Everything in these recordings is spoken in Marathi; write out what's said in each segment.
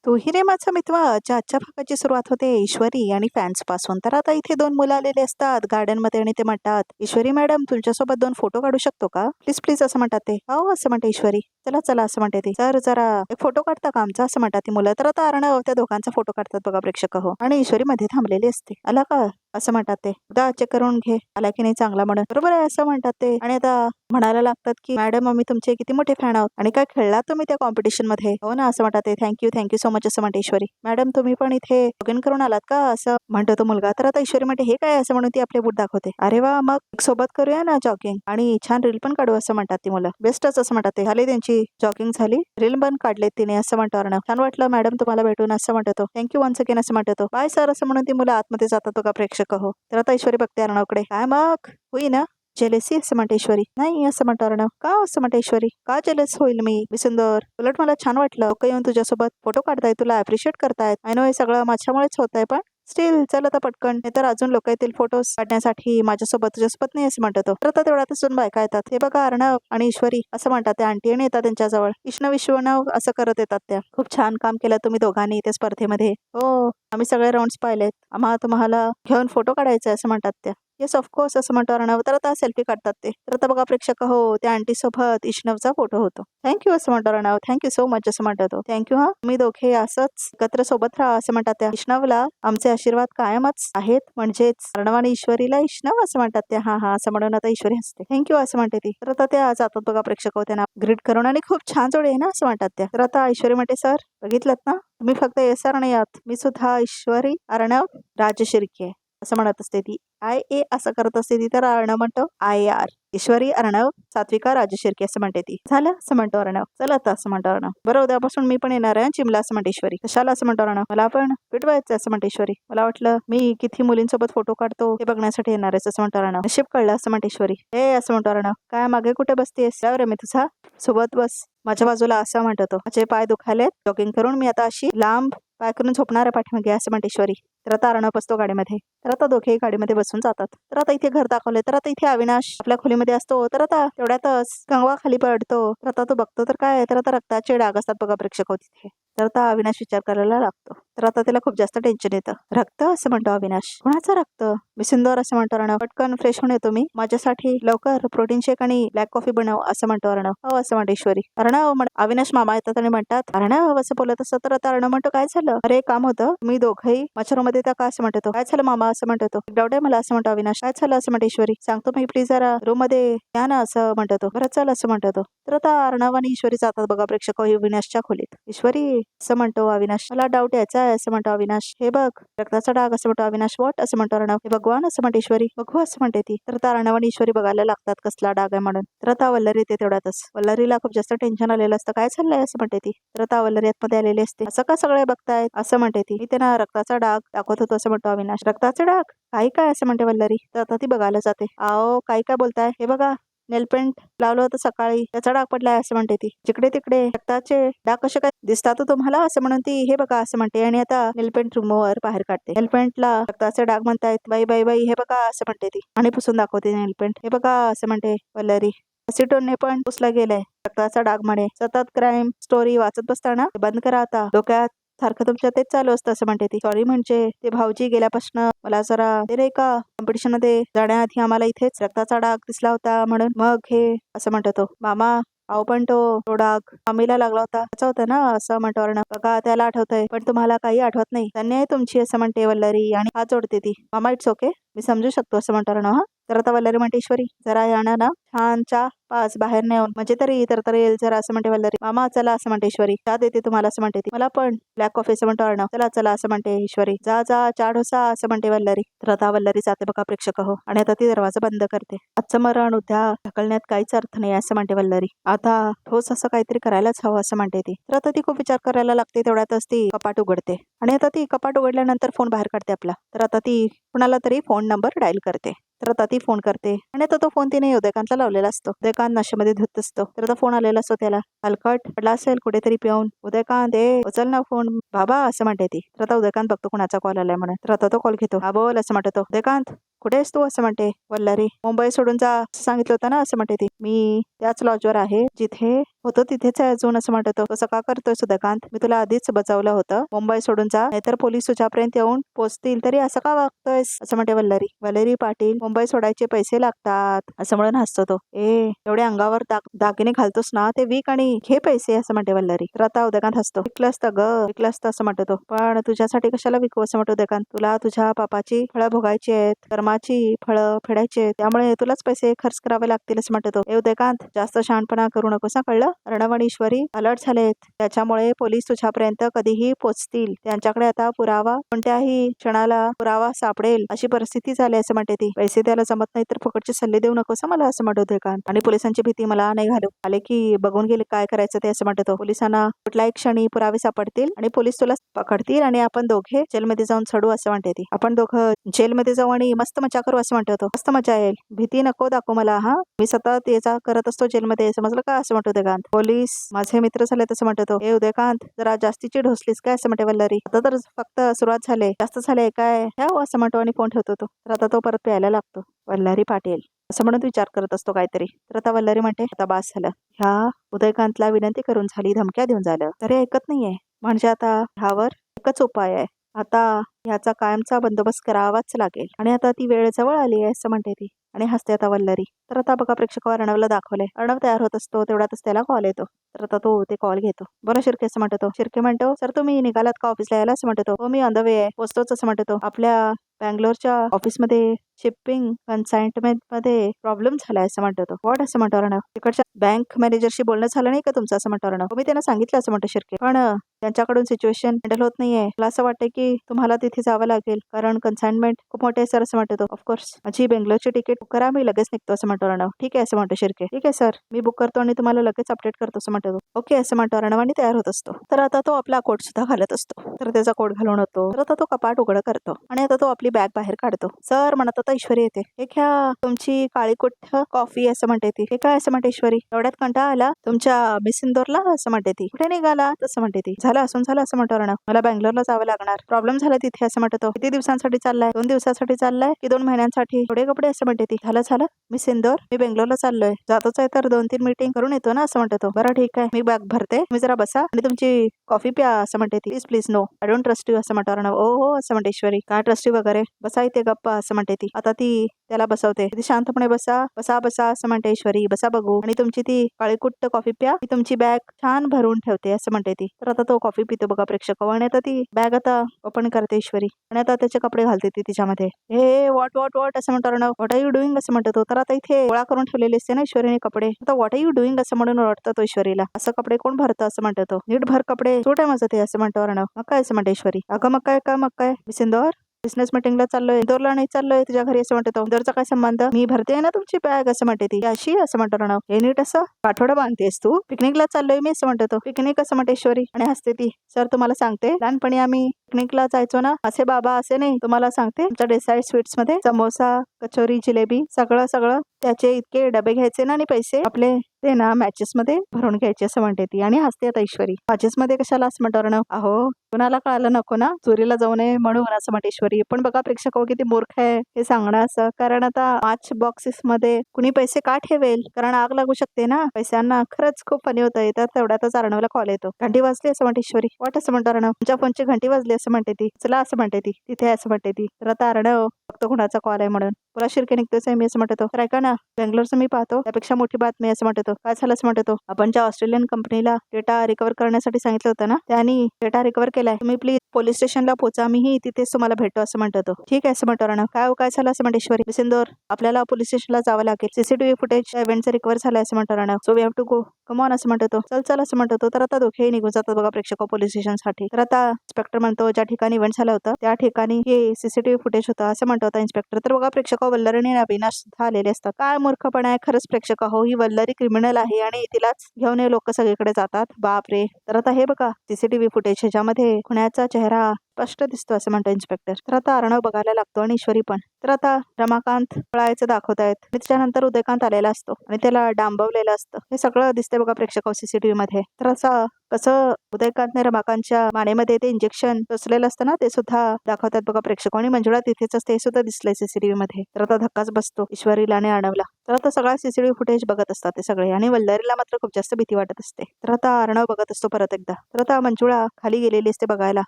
तूही रे माझा मित्र च्या आजच्या भागाची सुरुवात होते ईश्वरी आणि फॅन्स पासून. तर आता इथे दोन मुलं आलेले असतात गार्डन मध्ये आणि ते म्हणतात, ईश्वरी मॅडम तुमच्यासोबत दोन फोटो काढू शकतो का? प्लीज प्लीज असं म्हणतात ते. हो असं म्हणते ईश्वरी. चला चला असं म्हणते ती. सर जरा एक फोटो काढता का आमचा असं म्हणतात ती मुलं. तर आता अर्णव त्या दोघांचा फोटो काढतात बघा प्रेक्षक हो. आणि ईश्वरी मध्ये थांबलेली असते. आला का असं म्हणतात ते. एकदा चेक करून घे आला की नाही चांगला म्हणून. बरोबर आहे असं म्हणतात ते. आणि आता म्हणायला लागतात की मॅडम आम्ही तुमचे किती मोठे फॅन आहोत आणि काय खेळला तुम्ही त्या कॉम्पिटिशन मध्ये. हो ना असं म्हणतात ते. थँक्यू सो मच असं म्हणते ईश्वरी. मॅडम तुम्ही पण इथे लॉग इन करून आलात का असं म्हणतो तो मुलगा. तर आता ईश्वरी म्हणते हे काय असं म्हणून ती आपले बूट दाखवते. अरे वा मग एक सोबत करूया ना जॉगिंग आणि छान रील पण काढू असं म्हणतात ती मुलं. बेस्टच असं म्हणतात ते. झाली त्यांची जॉगिंग झाली, रील पण काढले तिने असं म्हणतो अर्णव. छान वाटलं मॅडम तुम्हाला भेटून असं म्हणतो. थँक्यू वन्स अगेन असं म्हणतो. बाय सर असं म्हणून ती मुलं आतमध्ये जातात बघा प्रेक्षक हो. तर आता ईश्वरी बघते अर्णवकडे. काय मग होई ना जेलेसी असं म्हणते ईश्वरी. नाही असं म्हणतो अर्णव. का असं म्हणते ईश्वरी. का जेलस होईल मी सुंदर. उलट मला छान वाटलं लोक येऊन तुझ्यासोबत फोटो काढतायत, तुला अप्रिशिएट करतायत. आय नो हे सगळं माझ्यामुळेच होत आहे पण स्टील चल आता पटकन, नाही तर अजून लोक येतील फोटोज काढण्यासाठी माझ्यासोबत तुझ्यासोबत नाही असं म्हणतो. तर आता तेवढ्यात असून बायका येतात. हे बघा अर्णव आणि ईश्वरी असं म्हणतात त्या आंटी आणि येतात त्यांच्याजवळ. विष्णू विश्वनव असं करत येतात त्या. खूप छान काम केलं तुम्ही दोघांनी त्या स्पर्धेमध्ये. हो आम्ही सगळे राऊंड्स पाहिलेत, आम्हाला तुम्हाला घेऊन फोटो काढायचा असं म्हणतात त्या. येस ऑफकोर्स असं म्हणतो अर्णव. तर आता सेल्फी काढतात ते. तर आता बघा प्रेक्षक हो त्या आंटी सोबत इष्णवचा फोटो होतो. थँक्यू असं म्हणतो अर्णव. थँक्यू सो मच असं म्हणतो. थँक्यू हा तुम्ही दोघे असंच एकत्र सोबत राहा असं म्हणतात त्या. इष्णवला आमचे आशीर्वाद कायमच आहेत. म्हणजेच अर्णव आणि ईश्वरीला इष्णव असं म्हणतात त्या. हा हा असं म्हणून आता ईश्वरी हसते. थँक्यू असं म्हणते ती. तर आता त्या जातात बघा प्रेक्षक हो त्यांना ग्रीट करून आणि खूप छान जोडी आहे ना असं म्हणतात त्या. तर आता ईश्वरी म्हणते सर बघितलं ना तुम्ही फक्त सर नाही आहात, मी सुद्धा ईश्वरी अर्णव राजशिर्के असं म्हणत असते ती. आय ए असं करत असते ती. तर अर्णव म्हणतो आय आर ईश्वरी अर्णव सात्विका राजशिर्के असं म्हणते ती. झालं असं म्हणतो अर्णव. चला आता असं म्हणतो अर्णव. बरं उद्यापासून मी पण येणार आहे जिमला असं म्हणते ईश्वरी. कशाला असं म्हणतो अर्णव. मला पण फिट व्हायचं असं म्हणते ईश्वरी. मला वाटलं मी किती मुलींसोबत फोटो काढतो हे बघण्यासाठी येणार आहेस असं म्हणतो अर्णव. नशीब कळलं असं म्हणते ईश्वरी. हे असं म्हणतो अर्णव. काय मागे कुठे बसतेस रे मी तुझा सोबत बस माझ्या बाजूला असं म्हणतो. माझे पाय दुखायलेत जॉगिंग करून, मी आता अशी लांब पाय करून झोपणार आहे पाठीमागे असं म्हणते ईश्वरी. तर आता अर्णव बसतो गाडीमध्ये. तर आता दोघे गाडीमध्ये बसून जातात. तर आता इथे घर दाखवले. तर आता इथे अविनाश आपल्या खोलीमध्ये असतो. तर आता तेवढ्यातच गंगवा खाली पडतो. तर आता तो बघतो तर काय तर आता रक्ताचे डाग असतात बघा प्रेक्षक हो तिथे. तर आता अविनाश विचार करायला लागतो. तर आता त्याला खूप जास्त टेन्शन येतं. रक्त असं म्हणतो अविनाश. कोणाचं रक्त. मी सुंदर असं म्हणतो अर्णव. पटकन फ्रेश होऊन येतो मी, माझ्यासाठी लवकर प्रोटीन शेक आणि ब्लॅक कॉफी बनव असं म्हणतो अर्णव. हो असं म्हणते ईश्वरी. अर्णव अविनाश मामा येतात आणि म्हणतात अर्णव असं बोलत असतं. तर आता अर्णव म्हणतो काय झालं. अरे काम होतं मी दोघंही माझ्या रूम मध्ये त्या का असं म्हणतो. काय झालं मामा असं म्हणतो. डाऊट आहे मला असं म्हणतो अविनाश. काय झालं असं म्हणते ईश्वरी. सांगतो मी प्लीज जरा रूम मध्ये या ना असं म्हणतो. बरं चल असं म्हणतो. तर आता अर्णव आणि ईश्वरी जातात बघा प्रेक्षक अविनाशच्या खोलीत. ईश्वरी असं म्हणतो अविनाश. मला डाऊट यायचा आहे असं म्हणतो अविनाश. हे बघ रक्ताचा डाग असं म्हणतो अविनाश. वॉट असं म्हणतो अर्णव. हे भगवान असं म्हणते ईश्वरी. बघू असं म्हणते ती. तर आता अर्णव आणि ईश्वरी बघायला लागतात कसला डाग आहे म्हणून. तर आता वल्लरी येते तेवढ्यातच. वल्लरीला खूप जास्त टेन्शन आलेलं असतं. काय चाललंय असं म्हणते ती. तर आता वल्लरी आतमध्ये आलेली असते. असं का सगळे बघतायत असं म्हणते ती. मी त्यांना रक्ताचा डाग दाखवत होतो असं म्हणतो अविनाश. रक्ताचे डाग काही काय असं म्हणते वल्लरी. तर आता ती बघायला जाते. आओ काही काय बोलताय. हे बघा नेलपेंट लावलं होतं सकाळी त्याचा डाग पडलाय असं म्हणते ती. जिकडे तिकडे रक्ताचे डाग कसे काय दिसतात तुम्हाला असं म्हणून ती हे बघा असं म्हणते. आणि आता नेलपेंट रिमूव्हर बाहेर काढते. नेलपेंटला रक्ताचे डाग म्हणतायत. बाई बाई बाई हे बघा असं म्हणते ती. आणि पुसून दाखवते नेलपेंट. हे बघा असं म्हणते वल्लरी. असिटोनने पण पुसला गेलाय रक्ताचा डाग म्हणे. सतत क्राईम स्टोरी वाचत बसताना बंद करा आता. डोक्यात सारखं तुमच्या तेच चालू असतं असं म्हणते ती. सॉरी म्हणजे ते भाऊजी गेल्यापासून मला जरा ते नाही का कॉम्पिटिशन मध्ये जाण्याआधी आम्हाला इथेच रक्ताचा डाग दिसला होता म्हणून मग हे असं म्हणतो. मामा अहो पण तो डाग आम्हीला लागला होता त्याचा होता ना असं म्हणतो अर्णव. बघा त्याला आठवतंय पण तुम्हाला काही आठवत नाही. धन्य आहे तुमची असं म्हणते वल्लरी आणि हात जोडते ती. मामा इट्स ओके मी समजू शकतो असं म्हणतो अर्णव. हा तर आता वल्लरी म्हणते ईश्वरी जरा यानं ना छान चहा पाच बाहेर नेऊन म्हणजे तरी तर येईल जरा असं म्हणते वल्लरी. मामा चला असं म्हणते ईश्वरी. चहा देते तुम्हाला असं म्हणते ती. मला पण ब्लॅक कॉफी असं म्हणतो अर्णव. चला चला असं म्हणते ईश्वरी. जा जा चहा ढोसा असं म्हणते वल्लरी. तर आता वल्लरी जाते बघा प्रेक्षक हो. आणि आता ती दरवाजा बंद करते. आजचं मरण उद्या ढकलण्यात काहीच अर्थ नाही असं म्हणते वल्लरी. आता ठोस असं काहीतरी करायलाच हवं असं म्हणते ती. तर आता ती खूप विचार करायला लागते. तेवढ्यातच ती कपाट उघडते. आणि आता ती कपाट उघडल्यानंतर फोन बाहेर काढते आपला. तर आता ती कुणाला तरी फोन नंबर डायल करते. तर आता ती फोन करते आणि आता तो फोन तिने उदयकांतला लावलेला असतो. उदयकांत नशेमध्ये धुत असतो. तर आता फोन आलेला असतो त्याला. हलकट पडला असेल कुठेतरी पिऊन. उदयकांत ए उचल ना फोन बाबा असं म्हणते ती. तर आता उदयकांत बघतो कुणाचा कॉल आलाय म्हणून. तर आता तो कॉल घेतो. हा बोल असं म्हणतो. उदयकांत कुठे आहेस तू असं म्हणते वल्लरी. मुंबई सोडून जा असं सांगितलं होतं ना असं म्हणते ती. मी त्याच लॉजवर आहे जिथे होतो तिथेच आहे अजून असं म्हणतो. तसं का करतोय सूर्यकांत? मी तुला आधीच बचावलं होतं. मुंबई सोडून जा नाहीतर पोलीस तुझ्यापर्यंत येऊन पोहोचतील. तरी असं का वागतोयस असं म्हणते वल्लरी. वल्लरी पाटील मुंबई सोडायचे पैसे लागतात असं म्हणून हसतो तो. एवढे अंगावर दागिने घालतोस ना ते विक आणि घे पैसे असं म्हणते वल्लरी. तर आता उदयकांत हसतो. विकलं असतं ग विकलं असतं असं म्हणतो तो. पण तुझ्यासाठी कशाला विकू असं म्हणतो उदयकांत. तुला तुझ्या पापाची फळं भोगायची आहेत, कर्माची फळं फेडायची आहेत, त्यामुळे तुलाच पैसे खर्च करावे लागतील असं म्हणतो तो. उदयकांत जास्त शहाणपणा करू नकोस ना कळलं. अर्णव आणि ईश्वरी अलर्ट झालेत. त्याच्यामुळे पोलीस तुझ्यापर्यंत कधीही पोहोचतील. त्यांच्याकडे आता पुरावा कोणत्याही क्षणाला पुरावा सापडेल अशी परिस्थिती झाली असं म्हणते ती. पैसे द्यायला जमत नाही तर फुकटचे सल्ले देऊ नकोस मला असं म्हणतो उदयकांत. आणि पोलिसांची भीती मला नाही घालू. आले की बघून गेले काय करायचं ते असं म्हणतो. पोलिसांना कुठल्याही क्षणी पुरावे सापडतील आणि पोलीस तुला पकडतील आणि आपण दोघे जेलमध्ये जाऊन चढू असं म्हणते ती. आपण दोघं जेलमध्ये जाऊ आणि मस्त मजा करू असं म्हणतो तो. मस्त मजा येईल. भीती नको दाखवू मला. हा मी सतत याचा करत असतो जेलमध्ये समजलं का असं म्हणतो उदयकांत. पोलीस माझे मित्र झाले तसं म्हणतो तो. उदयकांत जरा जास्तीची ढोसलीस काय असं म्हणते वल्लरी. आता तर फक्त सुरुवात झाले जास्त झाले काय ह्या असं म्हणतो आणि फोन ठेवतो तो. तर आता तो परत प्यायला लागतो. वल्लरी पाटील असं म्हणून विचार करत असतो काहीतरी. तर आता वल्लरी म्हणते आता बास झालं. ह्या उदयकांतला विनंती करून झाली, धमक्या देऊन झालं तरी ऐकत नाहीये. म्हणजे आता ह्यावर एकच उपाय आहे. आता ह्याचा कायमचा बंदोबस्त करावाच लागेल आणि आता ती वेळ जवळ आली आहे असं म्हणते ती आणि हसते आता वल्लरी. तर आता बघा प्रेक्षक अर्णवला दाखवलंय. अर्णव तयार होत असतो तेवढ्यातच त्याला कॉल येतो. तर आता तो ते कॉल घेतो. बरं शिर्के असं म्हणतो. शिर्के म्हणतो सर तुम्ही निघालात का ऑफिसला यायला असं म्हणतो. हो मी ऑन द वे आहे पोचतोच असं म्हणतो. आपल्या बँगलोरच्या ऑफिसमध्ये शिपिंग कन्साइनमेंट मध्ये प्रॉब्लेम झालाय असं म्हणतो. वॉट असं म्हणतो अर्णव. तिकडच्या बँक मॅनेजरशी बोलणं झालं नाही का तुमचं असं म्हणतो अर्णव. मी त्यांना सांगितलं असं म्हणतो शिर्के. पण त्यांच्याकडून सिच्युएशन हँडल होत नाहीये. मला असं वाटतं की तुम्हाला तिथे जावं लागेल कारण कन्साइनमेंट खूप मोठे आहे सर असं म्हणतो. ऑफकोर्स माझी बेंगलोरची तिकीट बुक करा मी लगेच निघतो असं म्हणतो अर्णव. ठीक आहे असं म्हणतो शिर्के. ठीक आहे सर मी बुक करतो आणि तुम्हाला लगेच अपडेट करतो असं म्हणतो. ओके असं म्हणतो अर्णव आणि तयार होत असतो. तर आता तो आपला कोट सुद्धा घालत असतो. तर त्याचा कोट घालून होतो. तर आता तो कपाट उघड करतो आणि आता तो आपली बॅग बाहेर काढतो. सर म्हणत आता ईश्वरी येते. हे घ्या तुमची काळीकुठ कॉफी असं म्हणते ती. हे काय असं म्हणते ईश्वरी. एवढ्यात कंटाळा आला तुमच्या मिस इंदोरला असं म्हणते ती. कुठे निघाला तसं म्हणते ती. झालं असून झालं असं म्हणतो अर्णव. मला बँगलोरला जावं लागणार. प्रॉब्लेम झाला तिथे असं म्हणतो. किती दिवसांसाठी चाललाय? 2 दिवसासाठी चाललाय की 2 महिन्यांसाठी? थोडे कपडे असं म्हणते ती. झालं मिस इंदोर मी बेंगलोरला चाललोय. जातोच आहे तर 2-3 मीटिंग करून येतो ना असं म्हणतो. बरं ठीक आहे मी बॅग भरते तुम्ही जरा बसा आणि तुमची कॉफी प्या असं म्हणते ती. Please no I don't trust you असं म्हणतो अर्णव. ओ हो असं म्हणते ईश्वरी. काय ट्रस्ट यू वगैरे बसा इथे गप्पा असं म्हणते ती. आता ती त्याला बसवते. ती शांतपणे बसा बसा बसा असं म्हणते ईश्वरी. बसा बघू आणि तुमची ती काळीकुट्ट कॉफी प्या. मी तुमची बॅग छान भरून ठेवते असं म्हणते ती. तर आता तो कॉफी पितो बघा प्रेक्षक आणि आता ती बॅग आता ओपन करते ईश्वरी आणि आता त्याचे कपडे घालते ती तिच्यामध्ये. हे वॉट वॉट वॉट असं म्हणतो Arnav. What are you doing असं म्हणतो तो. तर आता इथे गोळा करून ठेवलेले असते ना ईश्वरीने कपडे. आता व्हॉट आर यू डुईंग असं म्हणून ओरडतो तो ईश्वरीला. असं कपडे कोण भरतं असं म्हणतो तो. नीट भर कपडे सूट आहे माझं ते असं म्हणतो अर्णव. मग काय असं म्हणते ईश्वरी. अगं मग काय मिस इंदोर बिझनेस मीटिंगला चाललोय. इंदोरला नाही चाललोय तुझ्या घरी असं म्हणतो. इंदोरचा काय संबंध? मी भरते ना तुमची बॅग असं म्हणते ती. अशी असं म्हणतो अर्णव. हे नीट असं आठवडा बांधतेस तू. पिकनिकला चाललोय मी असं म्हणतो. पिकनिक असं म्हणते ईश्वरी आणि हसते ती. सर तुम्हाला सांगते लहानपणी आम्ही पिकनिकला जायचो ना असे बाबा असे नाही. तुम्हाला सांगते आमच्या डेसाईड स्वीट्स मध्ये समोसा कचोरी जिलेबी सगळं त्याचे इतके डबे घ्यायचे ना आणि पैसे आपले ते ना मॅचेस मध्ये भरून घ्यायचे असं म्हणते ती आणि हसते आता ईश्वरी. मॅचेस मध्ये कशाला असं म्हणतो अर्णव. अहो कुणाला कळालं नको ना चोरीला जाऊ नये म्हणून असं म्हणते ईश्वरी. पण बघा प्रेक्षक किती मूर्ख आहे हे सांगणं असं. कारण आता मॅच बॉक्सेस मध्ये कुणी पैसे का ठेवेल कारण आग लागू शकते ना पैशांना. खरंच खूप फनी होतं. तर तेवढ्यातच अर्णवला कॉल येतो. घंटी वाजली असं म्हणते ईश्वरी. वाट असं म्हणतो अर्णव. तुमच्या फोनची घंटी वाजली असं म्हणते ती. चला असं म्हणते ती. तिथे असं म्हणते ती. तर आता अर्णव फक्त कुणाचा कॉल आहे म्हणून तुला शिर्के निघतोच आहे मी असं म्हणतो. तर ऐका ना बेंगलोरचं मी पाहतो त्यापेक्षा मोठी बातमी असं म्हणतो. काय झालं असं म्हणतो. आपण ज्या ऑस्ट्रेलियन कंपनीला डेटा रिकव्हर करण्यासाठी सांगितलं होतं ना त्यांनी डेटा रिकव्हर केलाय. तुम्ही प्लीज पोलीस स्टेशनला पोचा मीही तिथेच तुम्हाला भेटतो असं म्हणतो. ठीक आहे असं म्हणतो अर्णव. काय झालं असं म्हणते ईश्वरी. मिस इंदोर आपल्याला पोलीस स्टेशनला जावं लागेल. सीसीटीव्ही फुटेज इव्हेंटचं रिकव्हर झालंय असं म्हणतो Arnav. So we have to go come on असं म्हणतो. चल असं म्हणतो. तर आता दोघेही निघून जातात बघा प्रेक्षक पोलीस स्टेशनसाठी. तर आता इन्स्पेक्टर म्हणतो ज्या ठिकाणी इव्हेंट झाला होता त्या ठिकाणी हे सीसीटीव्ही फुटेज होता असं म्हणतो होता इन्स्पेक्टर. तर बघा प्रेक्षक वल्लरी आणि अविनाश सुद्धा आलेले असतात. काय मूर्खपणा आहे खरंच प्रेक्षक हो. ही वल्लरी क्रिमिनल आहे आणि तिलाच घेऊन हे लोक सगळीकडे जातात. बाप रे. तर आता हे बघा सीसीटीव्ही फुटेज ह्याच्यामध्ये खुण्याचा चेहरा स्पष्ट दिसतो असं म्हणतो इन्स्पेक्टर. तर आता अर्णव बघायला लागतो आणि ईश्वरी पण. तर आता रमाकांत पळायचं दाखवतायत आणि त्याच्यानंतर उदयकांत आलेला असतो आणि त्याला डांबवलेलं असतं. हे सगळं दिसतंय बघा प्रेक्षक सीसीटीव्ही मध्ये. तर असं कसं उदयकांतने रमाकांतच्या मानेमध्ये ते इंजेक्शन टोचलेलं असतं ना, ते सुद्धा दाखवतात बघा प्रेक्षक. आणि मंजुळा तिथेच असते हे सुद्धा दिसलंय सीसीटीव्ही मध्ये. तर आता धक्काच बसतो ईश्वरीला आणि अर्णवला. तर आता सगळा सीसीटीव्ही फुटेज बघत असतात ते सगळे आणि वल्लरीला मात्र खूप जास्त भीती वाटत असते. तर आता अर्णव बघत असतो परत एकदा. तर आता मंजुळा खाली गेलेली असते बघायला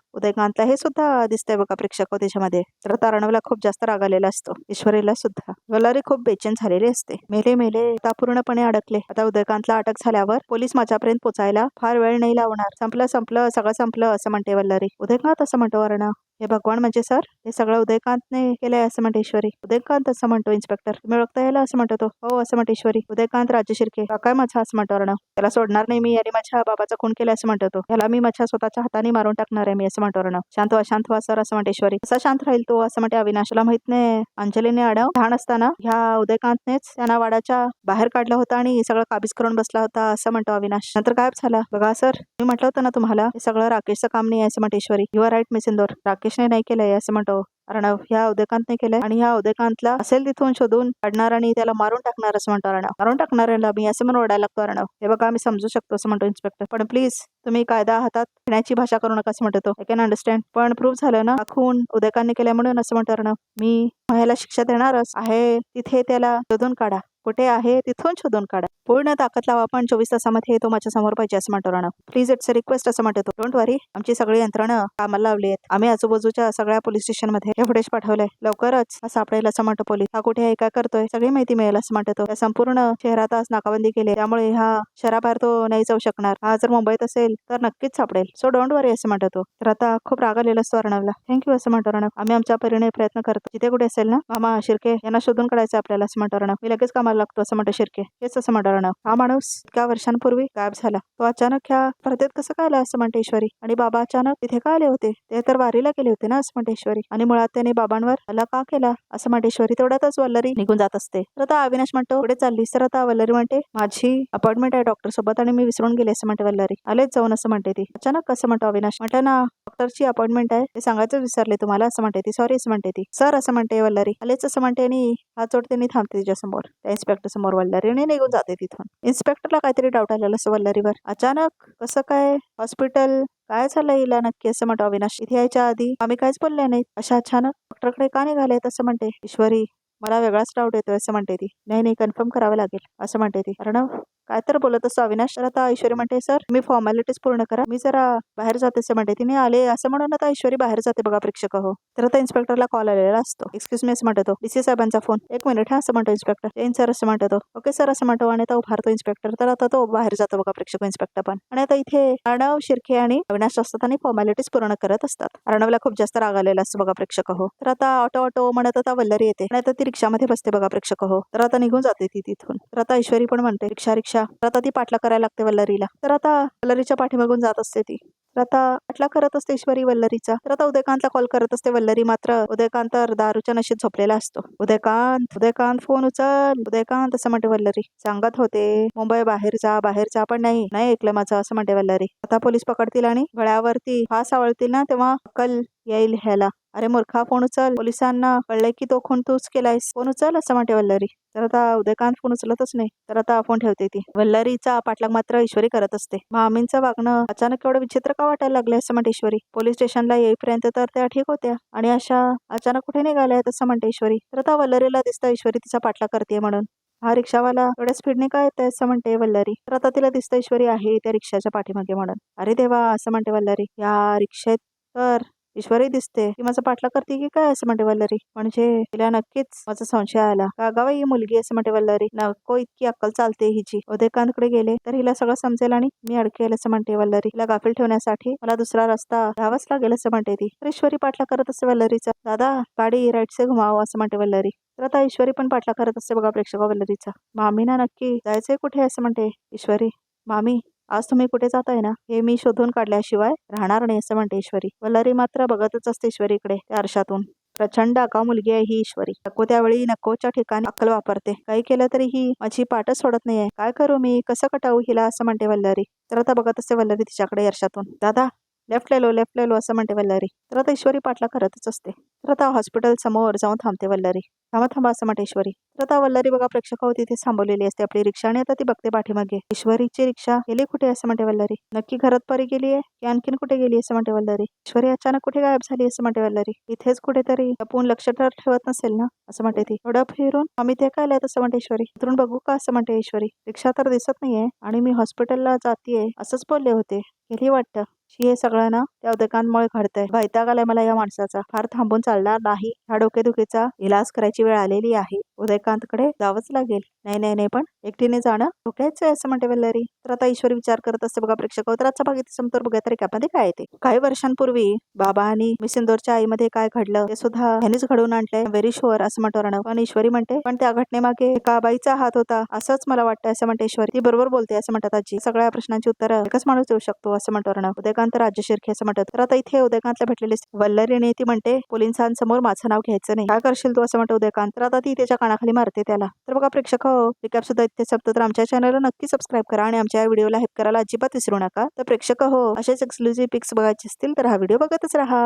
उदयकांतला. हे सुद्धा दिसतंय बघा प्रेक्षक त्याच्यामध्ये. तर आता अर्णवला खूप जास्त राग आलेला असतो. ईश्वरीला सुद्धा. वल्लरी खूप बेचैन झालेली असते. मेले मेले आता पूर्णपणे अडकले. आता उदयकांतला अटक झाल्यावर पोलीस माझ्यापर्यंत पोचायला फार वेळ नाही लावणार. संपलं संपलं सगळं संपलं असं म्हणते वल्लरी. उदयकांत असं म्हणतो अर्णव. हे भगवान म्हणजे सर हे सगळं उदयकांतने केलंय असं म्हणते ईश्वरी. उदयकांत असं म्हणतो इन्स्पेक्टर. तुम्ही ओळखता याला असं म्हणतो तो. हो असं म्हणते ईश्वरी. उदयकांत राज्य शिर्के काय माझा असं म्हणतो अर्णव. त्याला सोडणार नाही मी आणि माझ्या बाबाचा खून केलाय असं म्हणतो तो. त्याला मी माझ्या स्वतःच्या हाताने मारून टाकणार आहे मी असं म्हणतो अर्णव. शांत व्हा सर असं म्हणते ईश्वरी. कसा शांत राहील तो असं म्हणते अविनाश. तुला माहित नाही अंजलीने अर्णव लहान असताना ह्या उदयकांतनेच त्यांना वाड्याच्या बाहेर काढलं होतं आणि सगळं काबीज करून बसला होता असं म्हणतो अविनाश. नंतर गायब झाला. बघा सर मी म्हटलं होतं ना तुम्हाला हे सगळं राकेशचं काम नाही असं म्हणते Ishwari. You are right miss Indore. राकेशने नाही केलंय असं म्हणतो अर्णव. ह्या उदयकांतने केलंय आणि ह्या उदयकांतला असेल तिथून शोधून काढणार आणि त्याला मारून टाकणार असं म्हणतो अर्णव. मारून टाकणार आहे मी असं म्हणून ओरडायला लागतो अर्णव. हे बघा आम्ही समजू शकतो असं म्हणतो इन्स्पेक्टर. पण प्लीज तुम्ही कायदा हातात घेण्याची भाषा करू नका असं म्हणतो तो. I can understand. पण प्रूव्ह झालं ना खून उदयकांतने केल्या म्हणून असं म्हणतो अर्णव. मी ह्याला शिक्षा देणारच आहे. तिथे त्याला शोधून काढा. कुठे आहे तिथून शोधून काढा. पूर्ण ताकद लावा पण 24 तासामध्ये तो माझ्या समोर पाहिजे असं म्हणतो Arnav. Please it's a request असं म्हणतो तो. डोंट वरी आमची सगळी यंत्रणा कामाला लावली आहेत. आम्ही आजूबाजूच्या सगळ्या पोलीस स्टेशन मध्ये हे फुटेज पाठवलंय. लवकरच हा सापडेल असं म्हणतो पोलीस. हा कुठे आहे काय करतोय सगळी माहिती मिळेल असं म्हणतो तो. त्या संपूर्ण शहरात आज नाकाबंदी केली त्यामुळे हा शहराबाहेर तो नाही जाऊ शकणार. हा जर मुंबईत असेल तर नक्कीच सापडेल. सो डोंट वरी असं म्हणतो तो. तर आता खूप राग आलेला असतो अर्णवला. थँक्यू असं म्हणतो अर्णव. आम्ही आमच्या परीने प्रयत्न करतो. जिथे कुठे असेल ना मामा शिर्के यांना शोधून काढायचं आपल्याला असं म्हणतो अर्णव. मी लगेच कामाला लागतो असं म्हणतो शिर्के. हेच असं म्हणतो अर्णव. हा माणूस इतक्या वर्षांपूर्वी गायब झाला. तो अचानक ह्या स्पर्धेत कसं काय आला असं म्हणते ईश्वरी. आणि बाबा अचानक तिथे का आले होते. ते तर वारीला गेले होते ना असं म्हणते ईश्वरी. आणि मुळात त्याने बाबांवर हल्ला का केला असं म्हणते ईश्वरी. तेवढ्यातच वल्लरी निघून जात असते. तर आता अविनाश म्हणतो पुढे चाललीस. तर आता वल्लरी म्हणते माझी अपॉइंटमेंट आहे डॉक्टर सोबत आणि मी विसरून गेले असं म्हणते वल्लरी. आलेच जाऊन असं म्हणते ती. अचानक कसं म्हणतो अविनाश. म्हटलं ना डॉक्टरची अपॉइंटमेंट आहे ते सांगायचं विसरले तुम्हाला असं म्हणते ती. सॉरी असं म्हणते ती. सर असं म्हणते वल्लरी. आलेच असं म्हणते आणि हात जोडते आणि थांबते तिच्या समोर. त्या इन्स्पेक्टर समोर वल्लरी आणि निघून जाते तिथून. इन्स्पेक्टरला काहीतरी डाऊट आलेला असं वल्लरीवर. अचानक कसं काय हॉस्पिटल काय झालं हिला नक्की असं म्हणतो अविनाश. इथे यायच्या आधी आम्ही काहीच बोलले नाहीत. अशा अचानक डॉक्टरकडे का निघालेत असं म्हणते ईश्वरी. मला वेगळाच डाऊट येतोय असं म्हणते ती. नाही कन्फर्म करावं लागेल असं म्हणते ती. अर्णव काय तर बोलत असतो अविनाश. तर आता ईश्वरी म्हणते सर मी फॉर्मॅलिटीज पूर्ण करा मी जरा बाहेर जाते असं म्हणते. तिने आले असं म्हणून आता ईश्वरी बाहेर जाते बघा प्रेक्षक हो. तर आता इन्स्पेक्टरला कॉल आलेला असतो. एक्सक्यूज मी असं म्हणतो तो. डीसी साहेबांचा फोन. एक मिनिट हा असं म्हणतो इन्स्पेक्टर. येईन सर असं म्हणतो तो. ओके सर असं म्हणतो आणि आता उभारतो इन्स्पेक्टर. तर आता तो बाहेर जातो बघा प्रेक्षक इन्स्पेक्टर पण. आणि आता इथे अर्णव शिर्के आणि अविनाश असतात आणि फॉर्मॅलिटीज पूर्ण करत असतात. अर्णवला खूप जास्त राग आलेला असतो बघा प्रेक्षक हो. तर आता ऑटो म्हणत आता वल्लरी येते आणि आता ती रिक्षामध्ये बसते बघा प्रेक्षक हो. तर आता निघून जाते ती तिथून. तर आता ईश्वरी पण म्हणते रिक्षा. तर आता ती पाठला करायला लागते वल्लरीला. तर आता वल्लरीच्या पाठीमागून जात असते ती. तर आता पाठला करत असते ईश्वरी वल्लरीचा. तर आता उदयकांतला कॉल करत असते वल्लरी. मात्र उदयकांत तर दारूच्या नशेत झोपलेला असतो. उदयकांत फोन उचल. उदयकांत असं म्हणते वल्लरी. सांगत होते मुंबई बाहेर जा पण नाही ऐकलं माझं असं म्हणते वल्लरी. आता पोलीस पकडतील आणि गळ्यावरती फास आवळतील ना तेव्हा अक्कल येईल ह्याला. अरे मूर्खा फोन उचल. पोलिसांना कळलंय की तो खून तूच केलायस. फोन उचल असं म्हणते वल्लरी. तर आता उदयकांत फोन उचलतच नाही. तर आता फोन ठेवते ती. वल्लरीचा पाठलाग मात्र ईश्वरी करत असते. मामींचं वागणं अचानक एवढं विचित्र का वाटायला लागलंय असं म्हणते ईश्वरी. पोलीस स्टेशनला येईपर्यंत तर त्या ठीक होत्या आणि अशा अचानक कुठे निघाल्या असं म्हणते ईश्वरी. तर आता वल्लरीला दिसतं ईश्वरी तिचा पाठलाग करते म्हणून. हा रिक्षावाला एवढ्या स्पीडने काय येतंय असं म्हणते वल्लरी. तर आता तिला दिसतं ईश्वरी आहे त्या रिक्षाच्या पाठीमागे म्हणून. अरे देवा असं म्हणते वल्लरी. या रिक्षेत तर ईश्वरी दिसते. ती माझा पाठलाग करते की काय असं म्हणते वल्लरी. म्हणजे तिला नक्कीच माझा संशय आला. का गावा ही मुलगी असं म्हणते वल्लरी. नको इतकी अक्कल चालते हिची. उदयकांतकडे गेले तर हिला सगळं समजेल आणि मी अडकेल असं म्हणते वल्लरी. तिला गाफील ठेवण्यासाठी मला दुसरा रस्ता घ्यावाच लागेल असं म्हणते ती. तर ईश्वरी पाठलाग करत असते वल्लरीचा. दादा गाडी राईट से घुमाव असं म्हणते वल्लरी. तर आता ईश्वरी पण पाठलाग करत असते बघा प्रेक्षक वल्लरीचा. मामीना नक्की जायचंय कुठे असं म्हणते ईश्वरी. मामी आज तुम्ही कुठे जाताय ना हे मी शोधून काढल्याशिवाय राहणार नाही असं म्हणते ईश्वरी. वल्लरी मात्र बघतच असते ईश्वरीकडे त्या आरशातून. प्रचंड आगाऊ मुलगी आहे ही ईश्वरी. नको त्यावेळी नकोच्या ठिकाणी अक्कल वापरते. काही केलं तरी ही माझी पाठच सोडत नाहीये. काय करू मी कसं कटावू हिला असं म्हणते वल्लरी. तर आता बघत असते वल्लरी तिच्याकडे आरशातून. दादा लेफ्ट ले लो असं म्हणते वल्लरी. तर आता ईश्वरी पाठला करतच असते. तर आता हॉस्पिटल समोर जाऊन थांबते वल्लरी. थांबा थांबा असं म्हणते ईश्वरी. तर आता वल्लरी बघा प्रेक्षक तिथे थांबवलेली असते आपली रिक्षा आणि आता ती बघते पाठीमागे. ईश्वरीची रिक्षा गेली कुठे असं म्हणते वल्लरी. नक्की घरात परी गेली आहे की आणखीन कुठे गेली असं म्हणते वल्लरी. ईश्वरी अचानक कुठे गायब झाली असं म्हणते वल्लरी. इथेच कुठेतरी लपून लक्ष तर ठेवत नसेल ना असं म्हणते ती. थोडं फिरून आम्ही ते काय आल्यात असं म्हणते ईश्वरी. उतरून बघू का असं म्हणते ईश्वरी. रिक्षा तर दिसत नाहीये आणि मी हॉस्पिटलला जातीये असंच बोलले होते. गेली वाटतं. हे सगळं ना त्या उदकांमुळे घडतंय. वैताग आलाय मला या माणसाचा. फार थांबून चालणार नाही. ह्या डोकेदुखीचा इलाज करायची वेळ आलेली आहे. उदयकांतकडे जावंच लागेल. नाही पण एकटीने जाणं धोक्याचं आहे असं म्हणते वल्लरी. तर आता ईश्वरी विचार करत असते बघा प्रेक्षक. तर आजचा भाग इथे संपतो. बघा तरी मध्ये काय येते. काही वर्षांपूर्वी बाबा आणि मिस इंदोरच्या आईमध्ये काय घडलं ते सुद्धा ह्यानेच घडवून आणलंय. व्हेरी शुअर असं म्हणतो रणव. पण ईश्वरी म्हणते पण त्या घटनेमागे एका बाईचा हात होता असंच मला वाटतं असं म्हणते ईश्वरी. ती बरोबर बोलते असं म्हणतात आजी. सगळ्या प्रश्नांची उत्तरं एकच माणूस देऊ शकतो असं म्हणतो रणव. उदयकांत राज्य शिर्के असं म्हणतात. तर आता इथे उदयकांतला भेटलेली वल्लरीने ती म्हणते पोलिसांसमोर माझं नाव घ्यायचं नाही. काय करशील तू असं म्हणतो उदयकांत. तर आता ती त्याच्या कानाखाली मारते त्याला. तर बघा प्रेक्षक रिकॅप सुद्धा इथे संपतो. तर आमच्या चॅनलला नक्की सबस्क्राईब करा आणि आमच्या व्हिडिओला हेल्प करायला अजिबात विसरू नका. तर प्रेक्षक असेच एक्सक्लुझिव्ह पिक्स बघायचे असतील तर हा व्हिडिओ बघतच राहा.